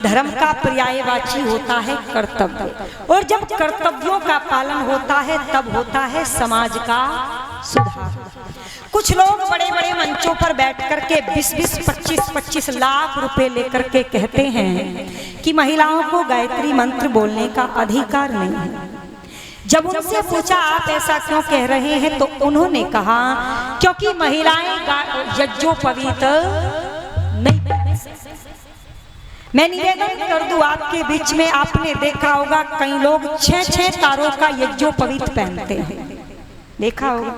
धर्म का पर्यायवाची होता है कर्तव्य, और जब कर्तव्यों का पालन होता है तब होता है समाज का सुधार। कुछ लोग बड़े बड़े मंचों पर बैठ करके 20-20, 25-25 लाख रुपए लेकर के कहते हैं कि महिलाओं को गायत्री मंत्र बोलने का अधिकार नहीं है। जब उनसे पूछा आप ऐसा क्यों कह रहे हैं, तो उन्होंने कहा क्योंकि महिलाएं यज्ञोपवीत नहीं। मैं निवेदन कर दूं आपके बीच में, आपने देखा होगा कई लोग 6-6 तारों का यज्ञोपवीत पहनते हैं, देखा होगा।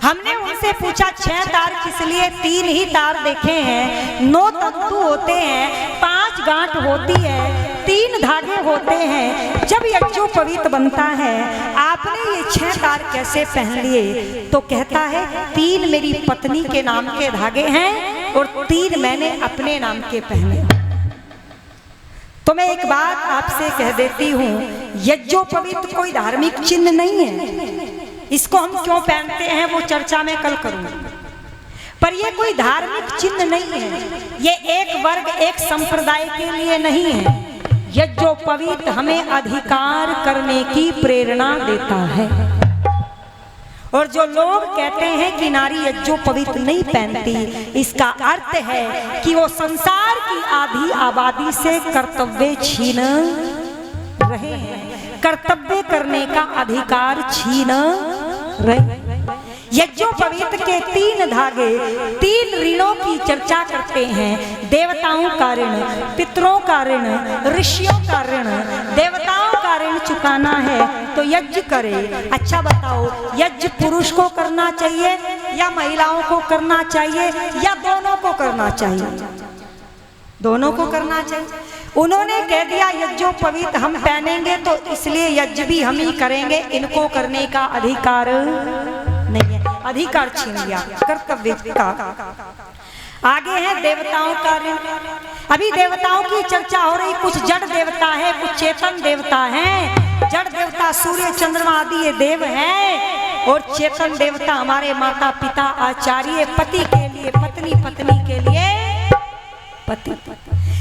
हमने उनसे पूछा 6 तार किस लिए? 3 ही तार देखे हैं, 9 तंतु होते हैं, 5 गांठ होती है, 3 धागे होते हैं। जब यज्ञोपवीत बनता है आपने ये 6 तार कैसे पहन लिए? तो कहता है 3 मेरी पत्नी के नाम के धागे हैं और 3 मैंने अपने नाम के पहने। तो मैं एक बात आपसे कह देती हूँ, यज्ञोपवीत कोई धार्मिक चिन्ह नहीं है। इसको हम क्यों पहनते हैं वो चर्चा में कल करूंगी, पर ये कोई धार्मिक चिन्ह नहीं है। ये एक वर्ग एक संप्रदाय के लिए नहीं है। यज्ञोपवीत हमें अधिकार करने की प्रेरणा देता है। और जो लोग कहते हैं कि नारी यज्ञोपवीत नहीं पहनती, इसका अर्थ है कि वो संसार की आधी आबादी से कर्तव्य छीन रहे हैं, कर्तव्य करने का अधिकार छीन रहे। यज्ञोपवीत के 3 धागे 3 ऋणों की चर्चा करते हैं। देवताओं का ऋण, पितरों का ऋण, ऋषियों का ऋण। देवताओं का ऋण चुकाना है तो यज्ञ करे। अच्छा बताओ, यज्ञ पुरुष को करना चाहिए या महिलाओं को करना चाहिए या दोनों को करना चाहिए? दोनों को करना चाहिए। उन्होंने कह दिया यज्ञोपवीत हम पहनेंगे तो इसलिए यज्ञ भी हम ही करेंगे, इनको करने का अधिकार नहीं है। अधिकार छीन लिया कर्तव्य का। आगे है देवताओं का ऋण। अभी देवताओं की चर्चा हो रही। कुछ जड़ देवता है, कुछ चेतन देवता हैं। जड़ देवता सूर्य चंद्रमा आदि ये देव हैं, और चेतन देवता हमारे माता पिता आचार्य, पति के लिए पत्नी, पत्नी के लिए पति।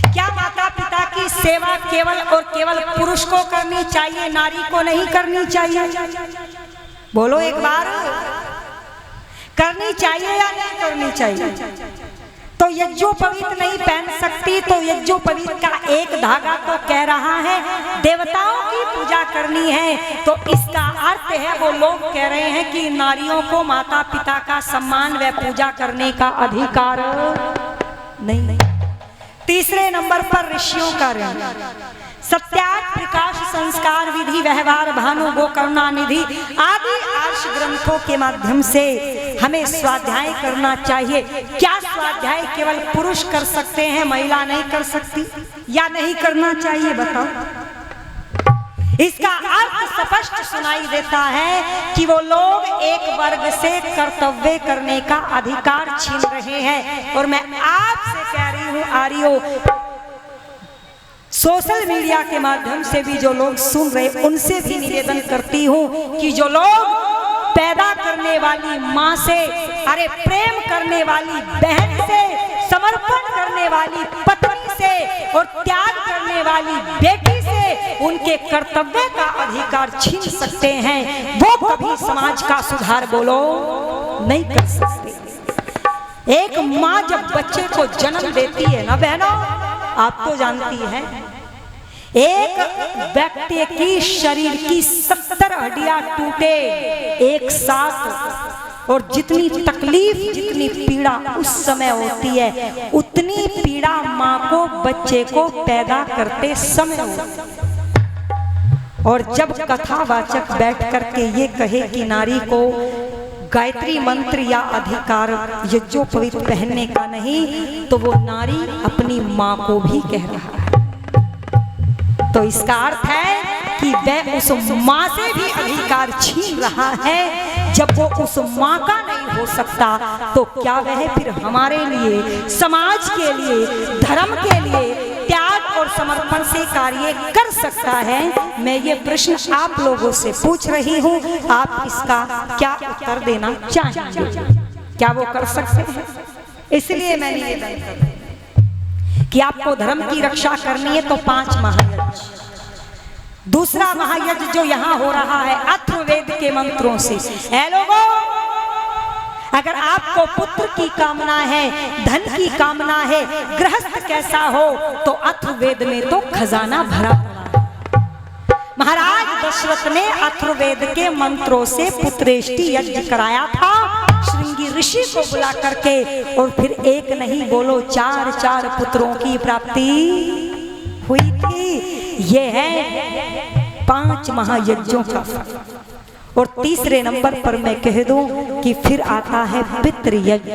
क्या माता पिता की सेवा केवल और केवल पुरुष को करनी चाहिए, नारी को नहीं करनी चाहिए? बोलो एक बार, करनी चाहिए या नहीं करनी चाहिए? तो यज्ञोपवीत नहीं पहन सकती तो यज्ञोपवीत का एक धागा तो कह रहा है देवताओं की पूजा करनी है, तो इसका अर्थ है वो लोग कह रहे हैं कि नारियों को माता पिता का सम्मान व पूजा करने का अधिकार नहीं। तीसरे नंबर पर ऋषियों का ऋण। सत्याग्रह, प्रकाश, संस्कार, विधि, व्यवहार, भानु, गोकर्णा निधि आदि आर्ष ग्रंथों के माध्यम से हमें स्वाध्याय करना चाहिए। क्या स्वाध्याय केवल पुरुष कर सकते हैं, महिला नहीं कर सकती या नहीं करना चाहिए? बताओ। इसका अर्थ स्पष्ट सुनाई देता है कि वो लोग एक वर्ग से कर्तव्य करने का अधिकार छीन रहे हैं। और मैं आपसे कह रही हूँ आर्यों, सोशल मीडिया के माध्यम से भी जो लोग सुन रहे उनसे भी निवेदन करती हूँ कि जो लोग पैदा करने वाली माँ से, अरे प्रेम करने वाली बहन से, समर्पण करने वाली पत्नी से और त्याग करने वाली बेटी से उनके कर्तव्य का अधिकार छीन सकते हैं, वो कभी समाज का सुधार बोलो नहीं कर सकते। एक माँ जब बच्चे को जन्म देती है ना बहनों, आप तो जानती हैं, एक व्यक्ति की शरीर की 70 हड्डियां टूटे एक साथ, और जितनी तकलीफ, जितनी पीड़ा उस समय होती है, उतनी पीड़ा माँ को बच्चे को पैदा करते समय होती है। और जब कथावाचक बैठ करके ये कहे कि नारी को गायत्री मंत्र या अधिकार यज्ञोपवीत पहनने का नहीं, तो वो नारी अपनी माँ को भी कह रहा है। तो इसका अर्थ है कि वह उस माँ से भी अधिकार छीन रहा है। जब वो उस माँ का नहीं हो सकता तो क्या वह फिर हमारे लिए, समाज के लिए, धर्म के लिए त्याग और समर्पण से कार्य कर सकता है? मैं ये प्रश्न आप लोगों से पूछ रही हूँ, आप इसका क्या उत्तर देना चाहेंगे? क्या वो कर सकते हैं? इसलिए मैं निवेदन करती हूँ कि आपको धर्म की रक्षा करनी है तो 5 महायज्ञ। दूसरा महायज्ञ जो यहाँ हो रहा है अथर्ववेद के मंत्रों से। ऐ लोगों, अगर आपको पुत्र की कामना है, धन की कामना है, गृहस्थ कैसा हो, तो अथर्ववेद में तो खजाना भरा पड़ा। महाराज दशरथ ने अथर्ववेद के मंत्रों से पुत्रेष्टि यज्ञ कराया था श्रृंगी ऋषि को बुला करके, और फिर एक नहीं बोलो 4 पुत्रों की प्राप्ति हुई थी। ये है 5 महायज्ञों का फल। और तीसरे नंबर पर मैं कह दूं कि फिर आता है पितृयज्ञ,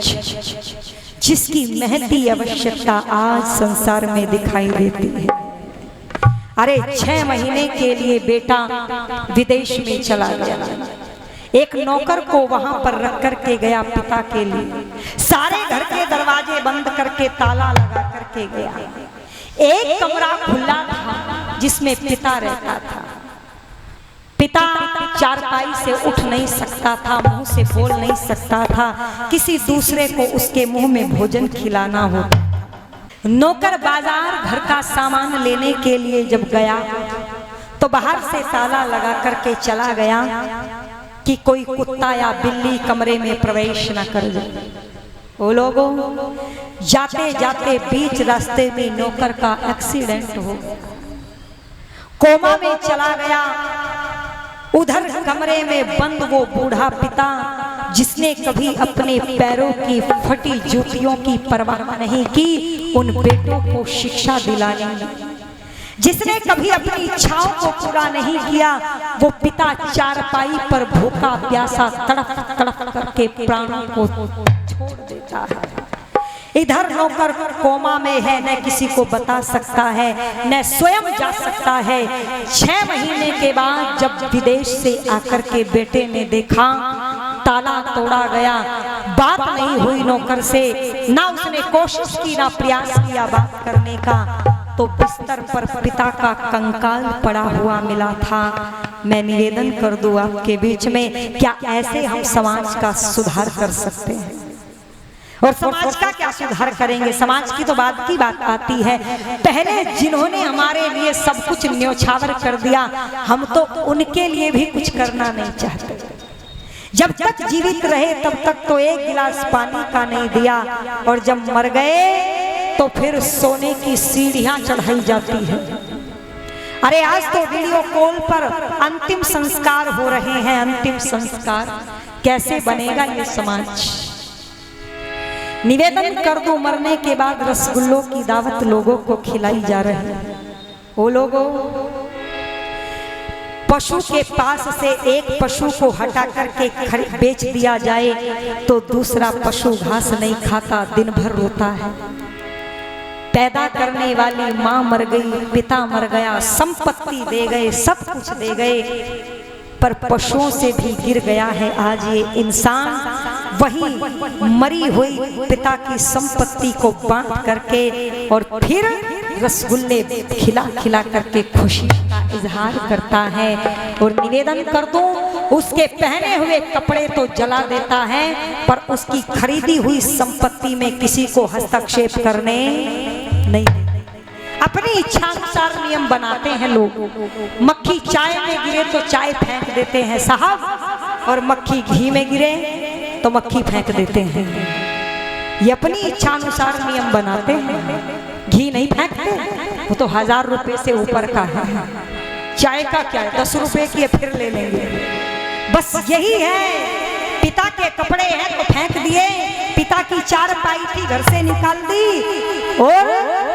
जिसकी महती आवश्यकता आज संसार में दिखाई देती है। अरे 6 महीने के लिए बेटा विदेश में चला गया, एक नौकर को वहां पर रख करके गया पिता के लिए, सारे घर के दरवाजे बंद करके ताला लगा करके गया। एक कमरा खुला था जिसमें पिता रहता था। पिता चारपाई से उठ नहीं सकता था, मुंह से बोल नहीं सकता था, किसी दूसरे को उसके मुंह में भोजन खिलाना होता। नौकर बाजार घर का सामान लेने के लिए जब गया तो बाहर से ताला लगा करके चला गया कि कोई कुत्ता या बिल्ली कमरे में प्रवेश न कर जाए। वो लोगों, जाते जाते बीच रास्ते में नौकर का एक्सीडेंट हो गया, कोमा में चला गया। उधर कमरे में बंद वो बूढ़ा पिता, जिसने कभी अपने पैरों की फटी जूतियों की परवाह नहीं की उन बेटों को शिक्षा दिलाने, जिसने कभी अपनी इच्छाओं को पूरा नहीं किया, वो पिता चारपाई पर भूखा प्यासा तड़प तड़प करके प्राणों को छोड़ देता है। इधर नौकर कोमा में है, न किसी को बता सकता है, न स्वयं जा सकता है। 6 महीने के बाद जब विदेश से आकर के बेटे ने देखा ताला तोड़ा गया, बात नहीं हुई नौकर से, ना उसने कोशिश की ना प्रयास किया बात करने का, तो बिस्तर पर पिता का कंकाल पड़ा हुआ मिला था। मैं निवेदन कर दूं आपके बीच में, क्या ऐसे हम समाज का सुधार कर सकते हैं? और समाज का क्या सुधार करेंगे? समाज की तो बात की बात आती है। पहले जिन्होंने हमारे लिए सब कुछ न्योछावर कर दिया, हम तो उनके लिए भी कुछ करना नहीं चाहते। जब तक जीवित रहे तब तक तो एक गिलास पानी का नहीं दिया, और जब मर गए तो फिर सोने की सीढ़ियां चढ़ाई जाती है। अरे आज तो वीडियो कॉल पर अंतिम संस्कार हो रहे हैं। अंतिम संस्कार कैसे बनेगा ये समाज? निवेदन कर दो, मरने के बाद रसगुल्लों की दावत लोगों को खिलाई जा रही है। वो लोगों, पशु के पास से एक पशु को हटा करके बेच दिया जाए तो दूसरा पशु घास नहीं खाता, दिन भर रोता है। पैदा करने वाली माँ मर गई, पिता मर गया, संपत्ति दे गए, सब कुछ दे गए, पर पशुओं से भी गिर गया है आज ये इंसान। वही मरी हुई पिता की संपत्ति को बांट करके और फिर रसगुल्ले खिला खिला करके खुशी का इजहार करता है। और निवेदन कर दूं, उसके पहने हुए कपड़े तो जला देता है, पर उसकी खरीदी हुई संपत्ति में किसी को हस्तक्षेप करने नहीं। अपनी इच्छा अनुसार नियम बनाते हैं लोग। मक्खी चाय में गिरे तो चाय फेंक देते हैं साहब, और मक्खी घी में गिरे तो मक्खी फेंक देते हैं। ये अपनी इच्छा अनुसार नियम बनाते हैं। घी नहीं फेंकते, वो तो 1000 रुपए से ऊपर का है। चाय का क्या है, 10 रुपए की फिर ले लेंगे। बस यही है। पिता के कपड़े हैं तो फेंक दिए, पिता की चारपाई थी घर से निकाल दी, और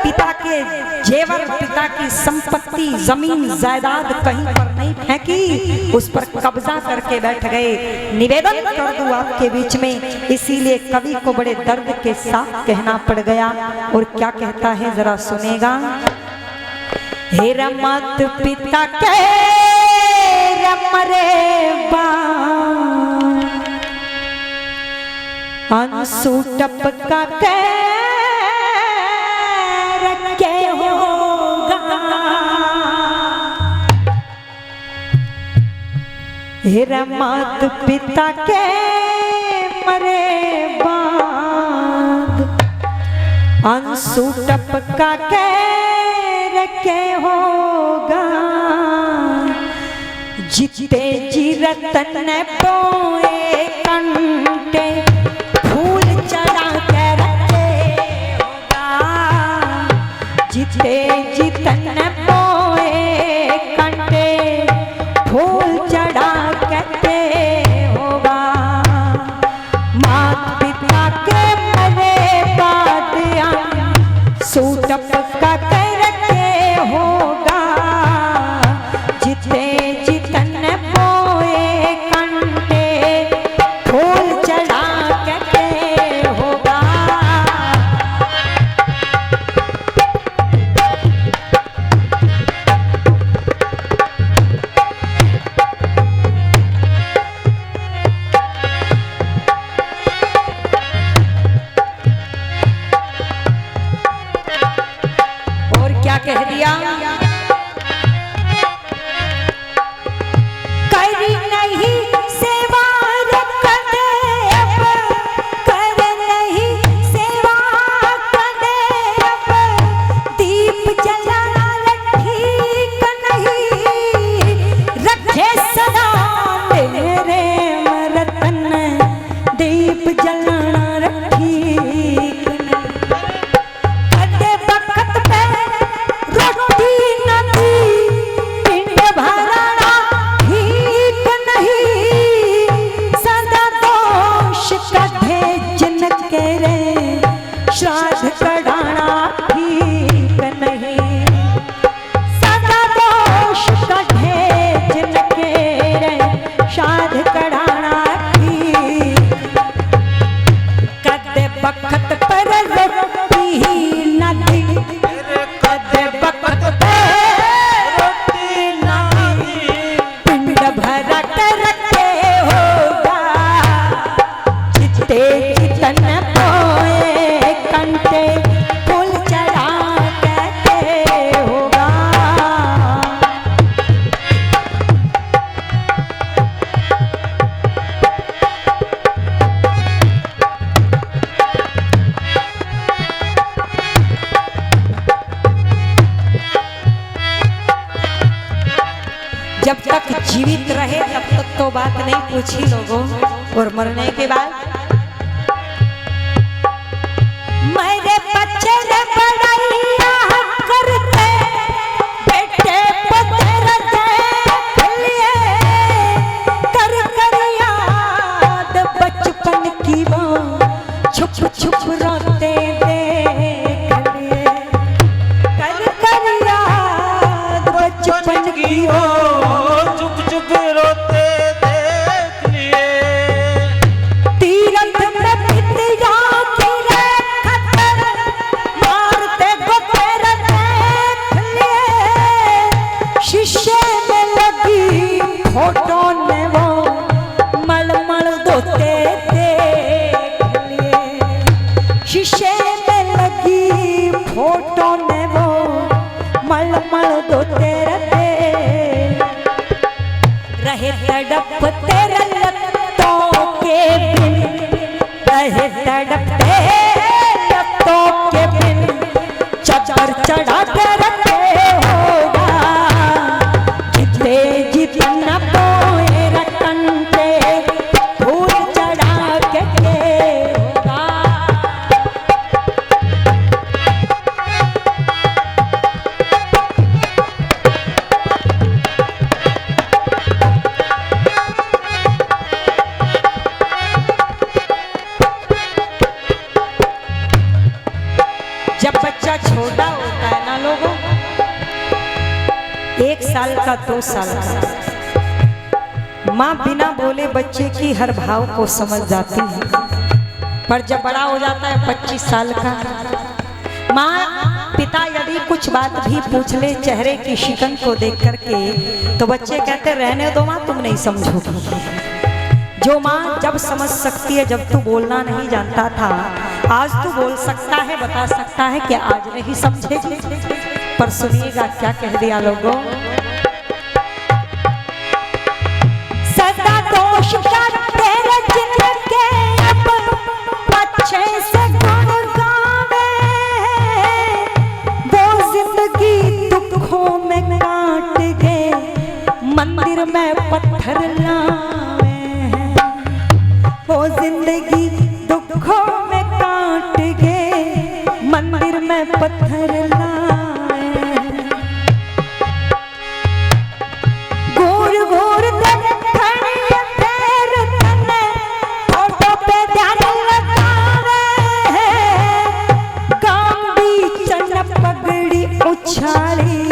पिता के जेवर, पिता की संपत्ति, जमीन जायदाद कहीं पर नहीं फेंकी, उस पर कब्जा करके बैठ गए। निवेदन कर दूं आपके बीच में, इसीलिए कवि को बड़े दर्द के साथ कहना पड़ गया। और क्या कहता है जरा सुनेगा। हे रमत पिता के रमरे बा, अंसु टपका के रखे होगा, हेरा मात पिता के मरे बाद अंशु टपका के रखे होगा जिते जी रतन पोए कंटे फूल चढ़ा के रखे होगा जिते जितन पोए कंटे फूल चढ़ा के होगा मात पिता के मरे बाद सूटप का कर के होगा जिते जितन पोए कंटे फूल चढ़ा के होगा। कह दिया करी नहीं सेवा कदेव कर नहीं सेवा कदेव दीप जला ठीक नहीं रखे सदा मेरे रतन दीप जलाना रखी श्राद्ध कढ़ाना ठीक नहीं सदा दोष कढ़े जिनके रे श्राद्ध कढ़ाना ठीक कदे बखत पर रोटी न दी कदे बखत पर रोटी न दी पिंड भरा कर रखे होगा जिते जितन कंटे फूल चढ़ा के होगा। जब तक जीवित रहे तब तक तो बात नहीं पूछी लोगों, और मरने के बाद मेरे बच्चे ने पढ़ाइया करते बेटे पुत्र देख लिए कर कर याद बचपन की वो छुप छुप रोते देख लिए कर कर याद बचपन की वो चुप चुप रोते देख लिए तीरथ में पितिया शीशे में लगी फोटो ने वो मलमल धोते देख लिए शीशे में लगी फोटो ने वो मलमल धोते रहे तड़पते लत्तों के बिन रहे तड़पते लत्तों के बिन चदर चढ़ा कर रखे होगा जिते जितन पोए रतन पे फूल चढ़ा के होगा। जब बच्चा छोटा होता है ना लोगों, 1 साल का 2 साल का, माँ बिना बोले बच्चे की हर भाव को समझ जाती है। पर जब बड़ा हो जाता है 25 साल का, माँ पिता यदि कुछ बात भी पूछ ले चेहरे की शिकन को देख करके, तो बच्चे कहते रहने दो माँ, तुम नहीं समझोगे। जो माँ जब समझ सकती है, जब तू बोलना नहीं जानता था, आज तू बोल सकता है, बता सकता है कि आज नहीं समझेगी। पर सुनिएगा क्या कह दिया लोगों, सदा दोष का तेरे जिनके अब अच्छे से गुण गावे में पत्थर लावे हैं, वो जिंदगी दुखों में काट गए, मंदिर में पत्थर लावे हैं। घूर घूर देखण पैर तने फोटो पे ध्यान लगावे हैं, गाम बीचन पगड़ी उछाली,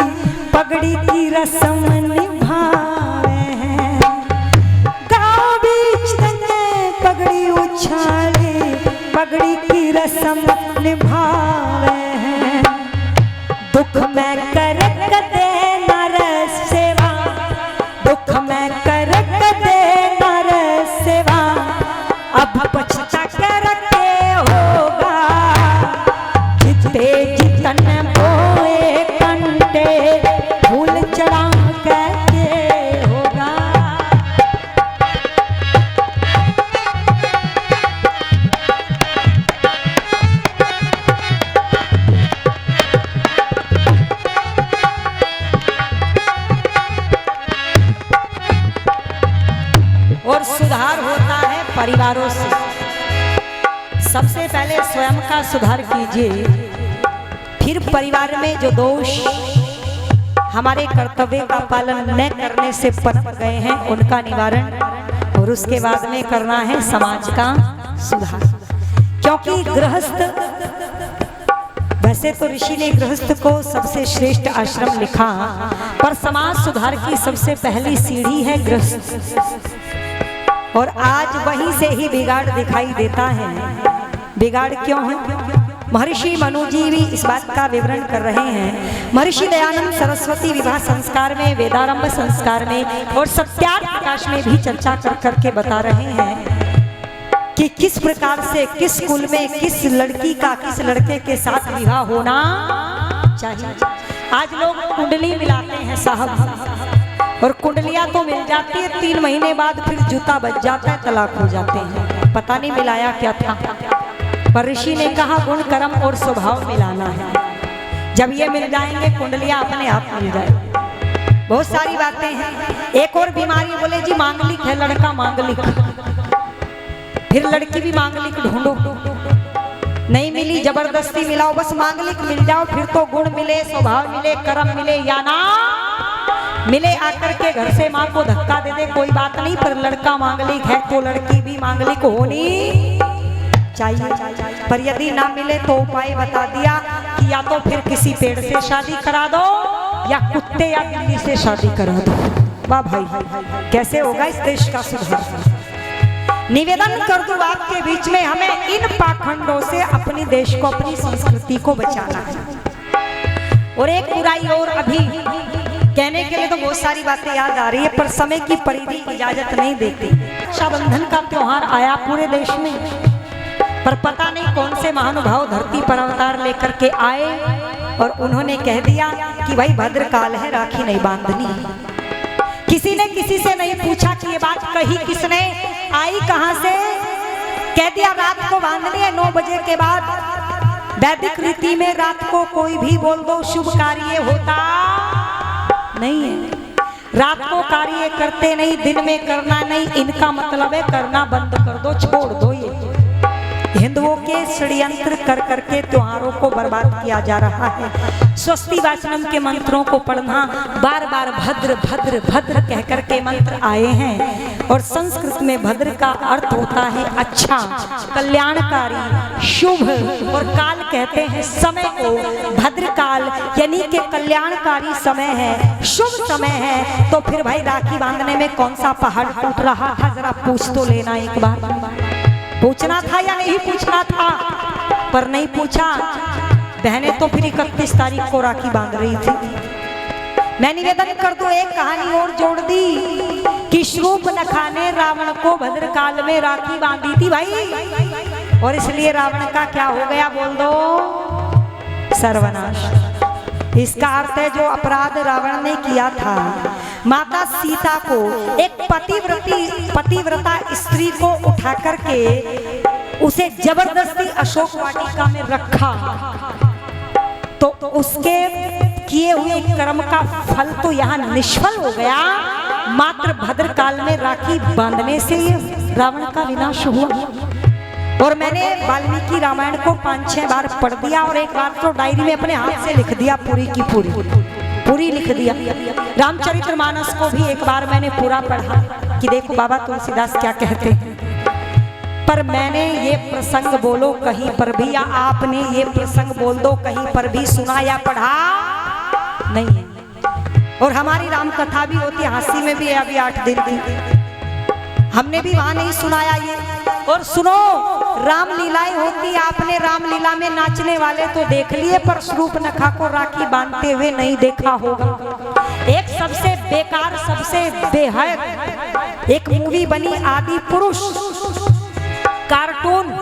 पगड़ी की रस्म निभावे हैं, गाँव बीच तने पगड़ी उछाली, पगड़ी की रस्म निभावे हैं। दुख में करक दे नर सेवा, दुख में करक दे नर सेवा, अब पछता करके होगा, जिते जितन बोए कंटे, फूल चढ़ा के होगा। और सुधार होता है परिवारों से। सबसे पहले स्वयं का सुधार कीजिए, फिर परिवार में जो दोष हमारे कर्तव्य का पालन न करने से पनप गए हैं उनका निवारण, और उसके बाद में करना है समाज का सुधार। क्योंकि गृहस्थ, वैसे तो ऋषि ने गृहस्थ को सबसे श्रेष्ठ आश्रम लिखा, पर समाज सुधार की सबसे पहली सीढ़ी है गृहस्थ, और आज वहीं से ही बिगाड़ दिखाई देता है। बिगाड़ क्यों है? महर्षि मनु जी भी इस बात का विवरण कर रहे हैं। महर्षि दयानंद सरस्वती विवाह संस्कार में, वेदारंभ संस्कार में और सत्यार्थ प्रकाश में भी चर्चा कर करके बता रहे हैं कि किस प्रकार से, किस कुल में, किस लड़की का किस लड़के के साथ विवाह होना चाहिए। आज लोग कुंडली मिलाते हैं साहब, और कुंडलियां तो मिल जाती है, 3 महीने बाद फिर जूता बच जाता है, तलाक हो जाते हैं। पता नहीं मिलाया क्या था, पर ऋषि ने कहा गुण कर्म और स्वभाव मिलाना है। जब ये मिल जाएंगे कुंडलियां अपने आप मिल जाए। बहुत सारी बातें हैं। एक और बीमारी बोले जी मांगलिक है, लड़का मांगलिक, फिर लड़की भी मांगलिक ढूंढो, नहीं मिली जबरदस्ती मिलाओ, बस मांगलिक मिल जाओ, फिर तो गुण मिले, स्वभाव मिले, कर्म मिले या ना मिले, आकर के घर से माँ को धक्का दे दे कोई बात नहीं, पर लड़का मांगलिक है तो लड़की भी मांगलिक होनी चाहिए। पर यदि ना मिले तो उपाय बता दिया कि या तो फिर किसी पेड़ से शादी करा दो, या कुत्ते या बिल्ली से शादी करा दो। वाह भाई, कैसे होगा इस देश का सुधार? निवेदन कर दूं आपके बीच में, हमें इन पाखंडों से अपनी देश को, अपनी संस्कृति को बचाना है। और एक बुराई और, अभी कहने के लिए तो बहुत सारी बातें याद आ रही है, पर समय की परिधि इजाजत नहीं देती। रक्षाबंधन का त्योहार आया पूरे देश में, पर पता नहीं कौन से महानुभाव धरती पर अवतार लेकर के आए, और उन्होंने कह दिया कि भाई भद्रकाल है, राखी नहीं बांधनी। किसी ने किसी से नहीं पूछा कि ये बात कही किसने, आई कहां से, कह दिया रात को बांधनी है 9 बजे के बाद। वैदिक रीति में रात को कोई भी बोल दो शुभ कार्य होता नहीं है। रात को कार्य करते नहीं, दिन में करना नहीं, इनका मतलब है करना बंद कर दो, छोड़ दो। ये हिंदुओं के षड्यंत्र कर करके त्योहारों को बर्बाद किया जा रहा है। स्वस्ति वाचनम के मंत्रों को पढ़ना, बार बार भद्र भद्र भद्र कह करके मंत्र आए हैं, और संस्कृत में भद्र का अर्थ होता है अच्छा, कल्याणकारी, शुभ, और काल कहते हैं समय को। भद्रकाल यानी कि कल्याणकारी समय है, शुभ समय है। तो फिर भाई राखी बांधने में कौन सा पहाड़ टूट रहा था, जरा पूछ तो लेना एक बार। पूछना था या नहीं पूछना था, पर नहीं पूछा। बहनें तो फिर 31 तारीख को राखी बांध रही थी। मैं निवेदन कर दूं, एक कहानी और जोड़ दी कि श्रूप नखा ने रावण को भद्रकाल में राखी बांधी थी भाई, और इसलिए रावण का क्या हो गया बोल दो, सर्वनाश। इसका अर्थ है जो अपराध रावण ने किया था, माता सीता को, एक पतिव्रता स्त्री को उठा करके उसे जबरदस्ती अशोक वाटिका में रखा, तो उसके किए हुए कर्म का फल तो यहाँ निष्फल हो गया, मात्र भद्र काल में राखी बांधने से ये रावण का विनाश हुआ। और मैंने वाल्मीकि रामायण को 5-6 बार पढ़ दिया और एक बार तो डायरी में अपने हाथ से लिख दिया, पूरी की पूरी लिख दिया। रामचरितमानस को भी एक बार मैंने पूरा पढ़ा कि देखो बाबा तुलसीदास क्या कहते हैं। पर मैंने ये प्रसंग बोलो कहीं पर भी, या आपने ये प्रसंग बोल दो कहीं पर भी सुना या पढ़ा नहीं। और हमारी राम कथा भी होती है, हांसी में भी है, अभी 8 दिन की हमने भी वहां नहीं सुनाया ये। और सुनो, रामलीलाएं होती, आपने रामलीला में नाचने वाले तो देख लिए, पर शूर्पणखा को राखी बांधते हुए नहीं देखा होगा। एक सबसे बेकार, सबसे बेहद एक मूवी बनी आदि पुरुष, कार्टून।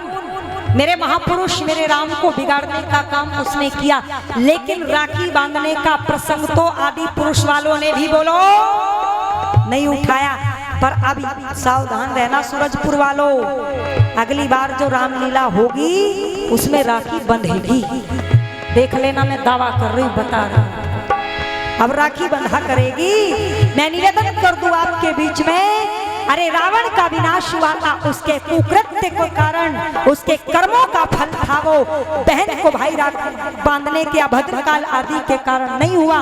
मेरे महापुरुष मेरे राम को बिगाड़ने का काम उसने किया, लेकिन राखी बांधने का प्रसंग तो आदि पुरुष वालों ने भी बोलो नहीं उठाया। पर अभी सावधान रहना सूरजपुर वालों, अगली बार जो रामलीला होगी उसमें राखी बंधेगी, देख लेना, मैं दावा कर रही हूँ, बता रहा हूँ। अब राखी बंधा करेगी। मैं निवेदन कर दूं आपके बीच में, अरे रावण का विनाश हुआ था उसके कुकृत्य के कारण, उसके कर्मों का फल था वो बहन को भाई राखी बांधने के अभद्र काल आदि के कारण नहीं हुआ।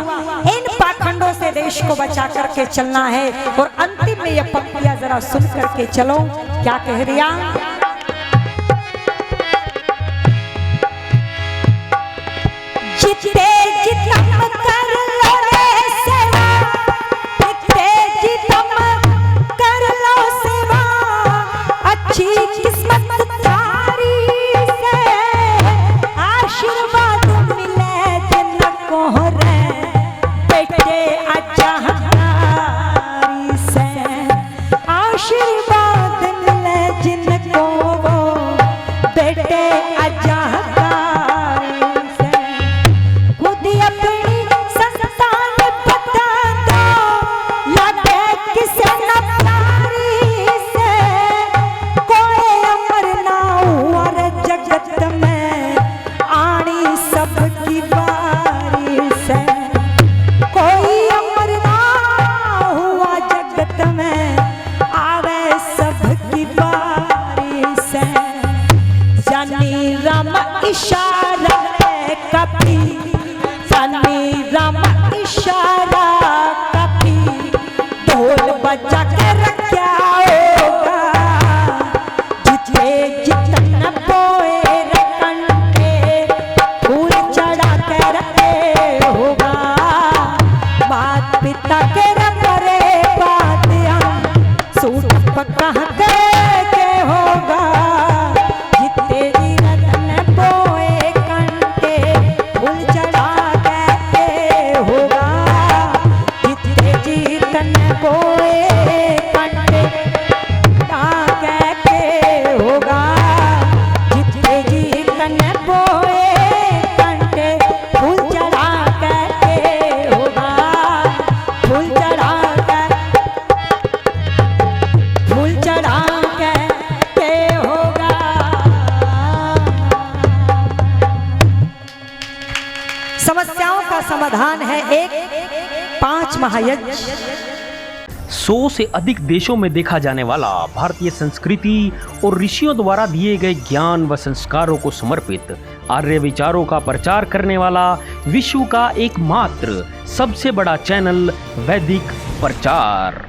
इन पाखंडों से देश को बचा करके चलना है। और अंतिम में ये पंक्तियां जरा सुन करके चलो, क्या कह रिया। जिते जितम कर लो रे सेवा, जिते जितम कर लो सेवा, अच्छी किस्मत तारी से आशीर्वाद मिले जिनको रे बेटे अचारी से, आशीर्वाद मिले जिनको वो बेटे अचारी से। खुद अपनी संतान बता दो लगे किसे न प्यारी से, कोई अमर ना हुआ रे जगत में आनी सबकी बारी से, कोई अमर ना हुआ जगत में आवे सबकी बारी से। जानी राम इशारा कभी, जानी राम इशारा कभी, ढोल बजा के रखा होगा, जिते जितन बोए रखंडे फूल चढ़ा के रखे होगा, मात पिता के रखरे बात सूट पक्का के होगा, जिते रतन बोए कंटे फूल चढ़ा के होगा, जिते जीतन बोए कंटे के होगा, जिते जीतन बोए कंटे फूल चढ़ा के होगा, फूल चढ़ा के होगा। समस्याओं का समाधान है एक 5 महायज्ञ। 100 से अधिक देशों में देखा जाने वाला भारतीय संस्कृति और ऋषियों द्वारा दिए गए ज्ञान व संस्कारों को समर्पित आर्य विचारों का प्रचार करने वाला विश्व का एकमात्र सबसे बड़ा चैनल वैदिक प्रचार।